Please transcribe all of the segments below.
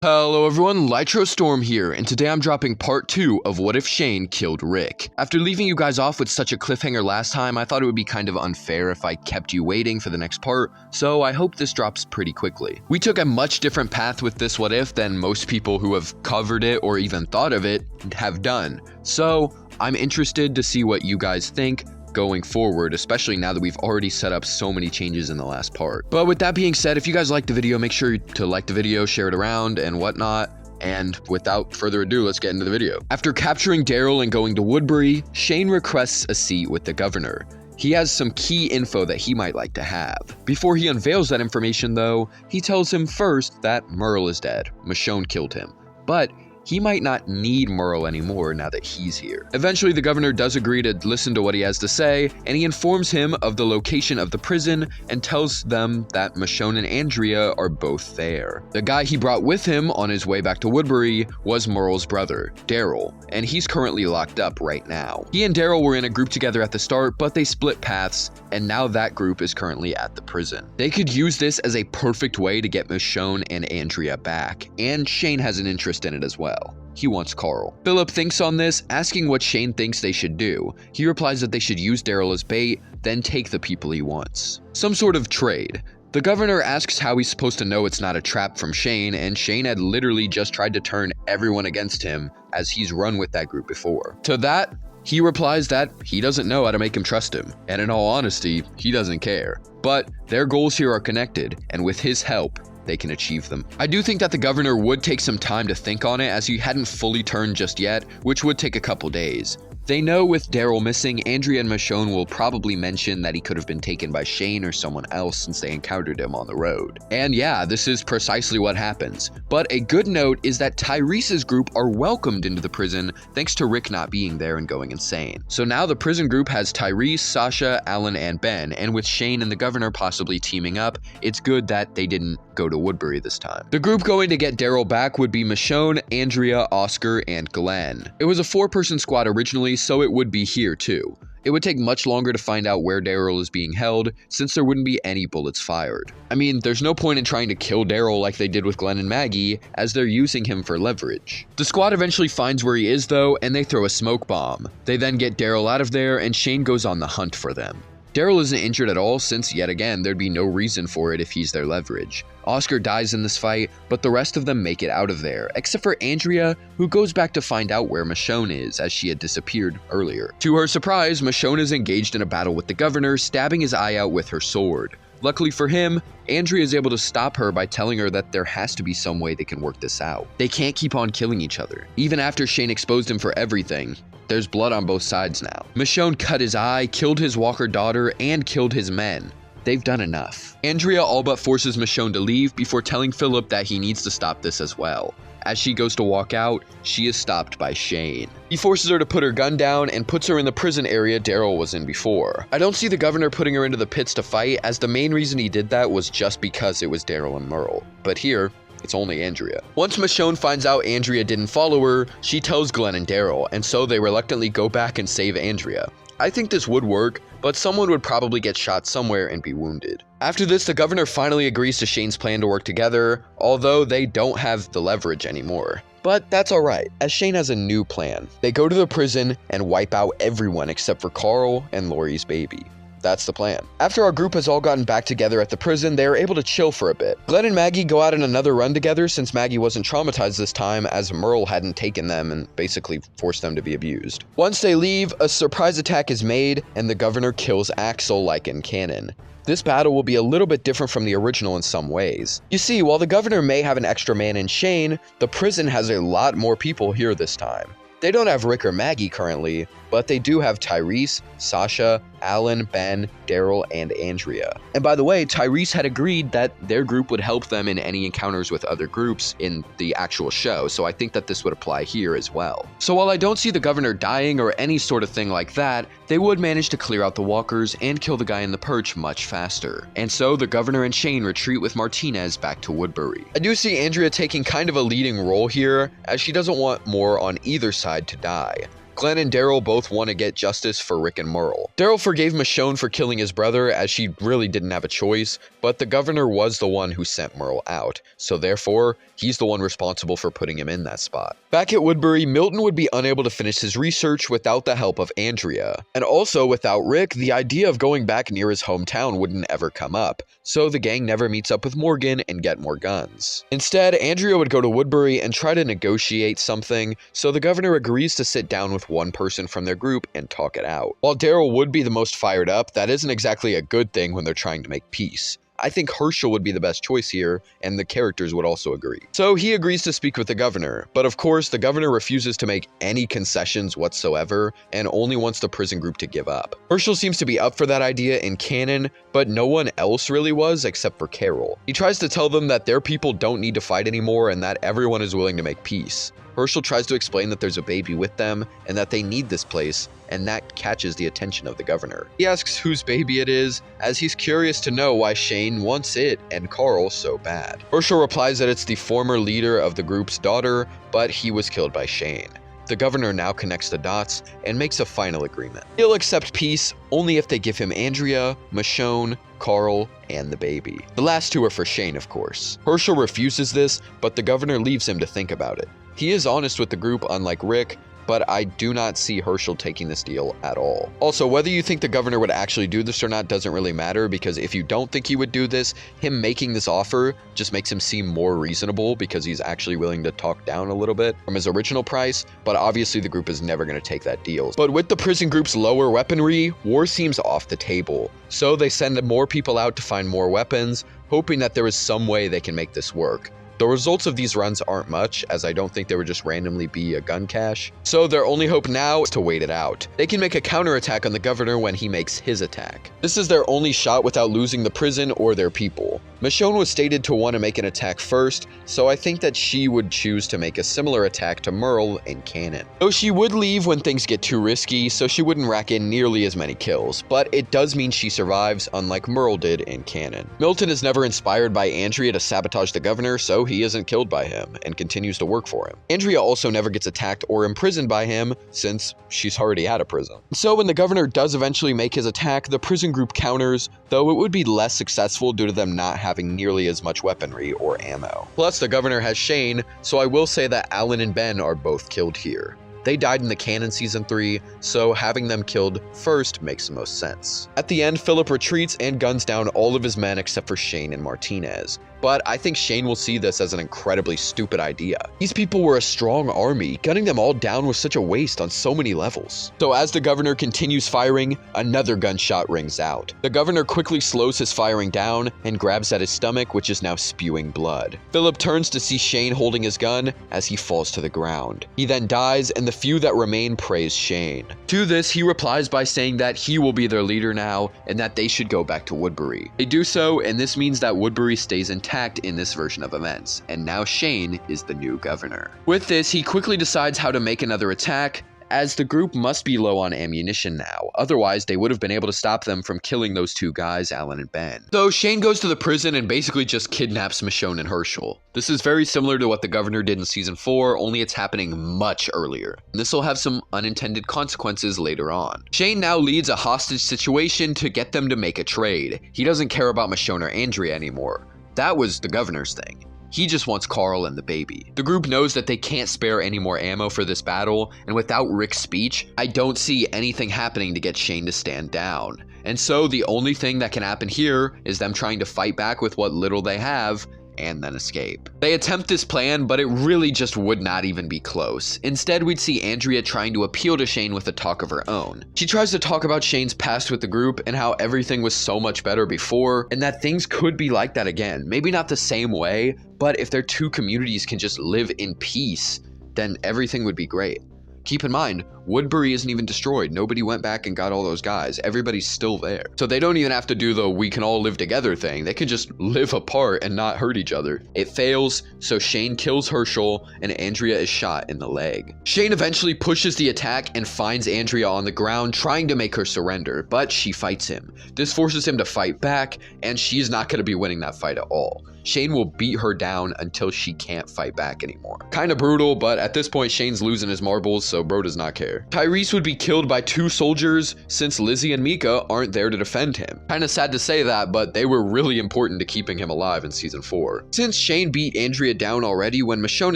Hello everyone, Storm here, and today I'm dropping part 2 of What If Shane Killed Rick. After leaving you guys off with such a cliffhanger last time, I thought it would be kind of unfair if I kept you waiting for the next part, so I hope this drops pretty quickly. We took a much different path with this What If than most people who have covered it or even thought of it have done, so I'm interested to see what you guys think going forward, especially now that we've already set up so many changes in the last part. But with that being said, if you guys liked the video, make sure to like the video, share it around, and whatnot. And without further ado, let's get into the video. After capturing Daryl and going to Woodbury, Shane requests a seat with the governor. He has some key info that he might like to have. Before he unveils that information though, he tells him first that Merle is dead. Michonne killed him. But he might not need Merle anymore now that he's here. Eventually, the governor does agree to listen to what he has to say, and he informs him of the location of the prison and tells them that Michonne and Andrea are both there. The guy he brought with him on his way back to Woodbury was Merle's brother, Daryl, and he's currently locked up right now. He and Daryl were in a group together at the start, but they split paths, and now that group is currently at the prison. They could use this as a perfect way to get Michonne and Andrea back, and Shane has an interest in it as well. He wants Carl. Philip thinks on this, asking what Shane thinks they should do. He replies that they should use Daryl as bait, then take the people he wants. Some sort of trade. The governor asks how he's supposed to know it's not a trap from Shane, and Shane had literally just tried to turn everyone against him as he's run with that group before. To that, he replies that he doesn't know how to make him trust him, and in all honesty, he doesn't care. But their goals here are connected, and with his help, they can achieve them. I do think that the governor would take some time to think on it as he hadn't fully turned just yet, which would take a couple days. They know with Daryl missing, Andrea and Michonne will probably mention that he could have been taken by Shane or someone else since they encountered him on the road. And yeah, this is precisely what happens. But a good note is that Tyrese's group are welcomed into the prison thanks to Rick not being there and going insane. So now the prison group has Tyrese, Sasha, Alan, and Ben, and with Shane and the governor possibly teaming up, it's good that they didn't go to Woodbury this time. The group going to get Daryl back would be Michonne, Andrea, Oscar, and Glenn. It was a 4-person squad originally, so it would be here too. It would take much longer to find out where Daryl is being held, since there wouldn't be any bullets fired. I mean, there's no point in trying to kill Daryl like they did with Glenn and Maggie, as they're using him for leverage. The squad eventually finds where he is though, and they throw a smoke bomb. They then get Daryl out of there, and Shane goes on the hunt for them. Daryl isn't injured at all since, yet again, there'd be no reason for it if he's their leverage. Oscar dies in this fight, but the rest of them make it out of there, except for Andrea, who goes back to find out where Michonne is, as she had disappeared earlier. To her surprise, Michonne is engaged in a battle with the governor, stabbing his eye out with her sword. Luckily for him, Andrea is able to stop her by telling her that there has to be some way they can work this out. They can't keep on killing each other. Even after Shane exposed him for everything, there's blood on both sides now. Michonne cut his eye, killed his Walker daughter, and killed his men. They've done enough. Andrea all but forces Michonne to leave before telling Philip that he needs to stop this as well. As she goes to walk out, she is stopped by Shane. He forces her to put her gun down and puts her in the prison area Daryl was in before. I don't see the governor putting her into the pits to fight, as the main reason he did that was just because it was Daryl and Merle. But here, it's only Andrea. Once Michonne finds out Andrea didn't follow her, she tells Glenn and Daryl, and so they reluctantly go back and save Andrea. I think this would work, but someone would probably get shot somewhere and be wounded. After this, the governor finally agrees to Shane's plan to work together, although they don't have the leverage anymore. But that's alright, as Shane has a new plan. They go to the prison and wipe out everyone except for Carl and Lori's baby. That's the plan. After our group has all gotten back together at the prison, they are able to chill for a bit. Glenn and Maggie go out on another run together since Maggie wasn't traumatized this time, as Merle hadn't taken them and basically forced them to be abused. Once they leave, a surprise attack is made and the governor kills Axel like in canon. This battle will be a little bit different from the original in some ways. You see, while the governor may have an extra man in Shane, the prison has a lot more people here this time. They don't have Rick or Maggie currently, but they do have Tyrese, Sasha, Alan, Ben, Daryl, and Andrea. And by the way, Tyrese had agreed that their group would help them in any encounters with other groups in the actual show, so I think that this would apply here as well. So while I don't see the governor dying or any sort of thing like that, they would manage to clear out the walkers and kill the guy in the perch much faster. And so the governor and Shane retreat with Martinez back to Woodbury. I do see Andrea taking kind of a leading role here, as she doesn't want more on either side to die. Glenn and Daryl both want to get justice for Rick and Merle. Daryl forgave Michonne for killing his brother as she really didn't have a choice, but the governor was the one who sent Merle out, so therefore, he's the one responsible for putting him in that spot. Back at Woodbury, Milton would be unable to finish his research without the help of Andrea. And also, without Rick, the idea of going back near his hometown wouldn't ever come up, so the gang never meets up with Morgan and get more guns. Instead, Andrea would go to Woodbury and try to negotiate something, so the governor agrees to sit down with one person from their group and talk it out. While Daryl would be the most fired up, that isn't exactly a good thing when they're trying to make peace. I think Herschel would be the best choice here, and the characters would also agree. So he agrees to speak with the governor, but of course the governor refuses to make any concessions whatsoever and only wants the prison group to give up. Herschel seems to be up for that idea in canon, but no one else really was except for Carol. He tries to tell them that their people don't need to fight anymore and that everyone is willing to make peace. Herschel tries to explain that there's a baby with them and that they need this place, and that catches the attention of the governor. He asks whose baby it is, as he's curious to know why Shane wants it and Carl so bad. Herschel replies that it's the former leader of the group's daughter, but he was killed by Shane. The governor now connects the dots and makes a final agreement. He'll accept peace only if they give him Andrea, Michonne, Carl, and the baby. The last two are for Shane, of course. Herschel refuses this, but the governor leaves him to think about it. He is honest with the group, unlike Rick, but I do not see Herschel taking this deal at all. Also, whether you think the governor would actually do this or not doesn't really matter, because if you don't think he would do this, him making this offer just makes him seem more reasonable because he's actually willing to talk down a little bit from his original price, but obviously the group is never going to take that deal. But with the prison group's lower weaponry, war seems off the table. So they send more people out to find more weapons, hoping that there is some way they can make this work. The results of these runs aren't much, as I don't think there would just randomly be a gun cache. So their only hope now is to wait it out. They can make a counterattack on the governor when he makes his attack. This is their only shot without losing the prison or their people. Michonne was stated to want to make an attack first, so I think that she would choose to make a similar attack to Merle in canon. Though she would leave when things get too risky, so she wouldn't rack in nearly as many kills, but it does mean she survives, unlike Merle did in canon. Milton is never inspired by Andrea to sabotage the governor, so he isn't killed by him and continues to work for him. Andrea also never gets attacked or imprisoned by him, since she's already at a prison. So when the governor does eventually make his attack, the prison group counters, though it would be less successful due to them not having nearly as much weaponry or ammo. Plus, the governor has Shane, so I will say that Alan and Ben are both killed here. They died in the canon season 3, so having them killed first makes the most sense. At the end, Philip retreats and guns down all of his men except for Shane and Martinez. But I think Shane will see this as an incredibly stupid idea. These people were a strong army, gunning them all down was such a waste on so many levels. So as the governor continues firing, another gunshot rings out. The governor quickly slows his firing down and grabs at his stomach, which is now spewing blood. Philip turns to see Shane holding his gun as he falls to the ground. He then dies, and the few that remain praise Shane. To this, he replies by saying that he will be their leader now and that they should go back to Woodbury. They do so, and this means that Woodbury stays intact in this version of events, and now Shane is the new governor. With this, he quickly decides how to make another attack, as the group must be low on ammunition now, otherwise they would have been able to stop them from killing those two guys, Alan and Ben. So Shane goes to the prison and basically just kidnaps Michonne and Herschel. This is very similar to what the governor did in season 4, only it's happening much earlier. And this will have some unintended consequences later on. Shane now leads a hostage situation to get them to make a trade. He doesn't care about Michonne or Andrea anymore. That was the governor's thing. He just wants Carl and the baby. The group knows that they can't spare any more ammo for this battle, and without Rick's speech, I don't see anything happening to get Shane to stand down. And so the only thing that can happen here is them trying to fight back with what little they have, and then escape. They attempt this plan, but it really just would not even be close. Instead, we'd see Andrea trying to appeal to Shane with a talk of her own. She tries to talk about Shane's past with the group and how everything was so much better before, and that things could be like that again. Maybe not the same way, but if their two communities can just live in peace, then everything would be great. Keep in mind, Woodbury isn't even destroyed. Nobody went back and got all those guys. Everybody's still there. So they don't even have to do the we can all live together thing. They can just live apart and not hurt each other. It fails, so Shane kills Herschel and Andrea is shot in the leg. Shane eventually pushes the attack and finds Andrea on the ground, trying to make her surrender, but she fights him. This forces him to fight back, and she's not going to be winning that fight at all. Shane will beat her down until she can't fight back anymore. Kinda brutal, but at this point, Shane's losing his marbles, so bro does not care. Tyrese would be killed by 2 soldiers since Lizzie and Mika aren't there to defend him. Kinda sad to say that, but they were really important to keeping him alive in season 4. Since Shane beat Andrea down already, when Michonne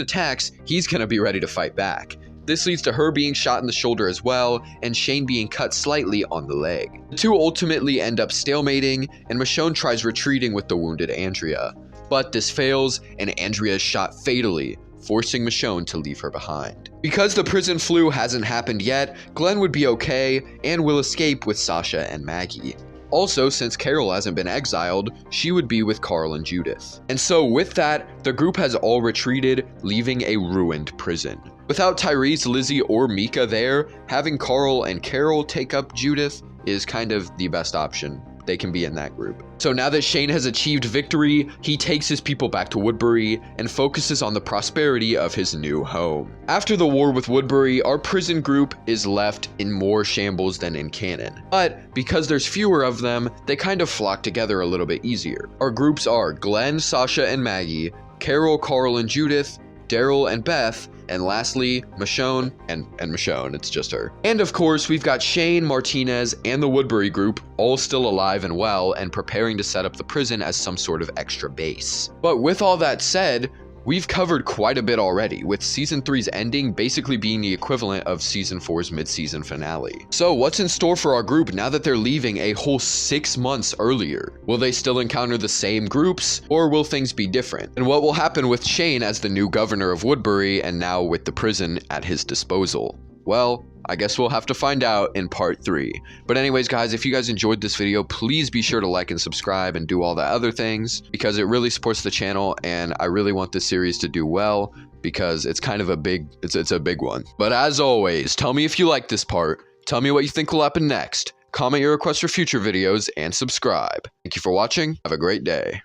attacks, he's gonna be ready to fight back. This leads to her being shot in the shoulder as well, and Shane being cut slightly on the leg. The two ultimately end up stalemating, and Michonne tries retreating with the wounded Andrea. But this fails, and Andrea is shot fatally, forcing Michonne to leave her behind. Because the prison flu hasn't happened yet, Glenn would be okay, and will escape with Sasha and Maggie. Also, since Carol hasn't been exiled, she would be with Carl and Judith. And so with that, the group has all retreated, leaving a ruined prison. Without Tyrese, Lizzie, or Mika there, having Carl and Carol take up Judith is kind of the best option. They can be in that group. So now that Shane has achieved victory, he takes his people back to Woodbury and focuses on the prosperity of his new home. After the war with Woodbury, our prison group is left in more shambles than in canon. But because there's fewer of them, they kind of flock together a little bit easier. Our groups are Glenn, Sasha, and Maggie, Carol, Carl, and Judith, Daryl, and Beth, and lastly, Michonne and Michonne, it's just her. And of course, we've got Shane, Martinez, and the Woodbury group all still alive and well and preparing to set up the prison as some sort of extra base. But with all that said, we've covered quite a bit already, with Season 3's ending basically being the equivalent of Season 4's mid-season finale. So what's in store for our group now that they're leaving a whole 6 months earlier? Will they still encounter the same groups, or will things be different? And what will happen with Shane as the new governor of Woodbury and now with the prison at his disposal? Well, I guess we'll have to find out in part 3. But anyways, guys, if you guys enjoyed this video, please be sure to like and subscribe and do all the other things because it really supports the channel, and I really want this series to do well because it's kind of a big, it's a big one. But as always, tell me if you like this part, tell me what you think will happen next, comment your requests for future videos, and subscribe. Thank you for watching. Have a great day.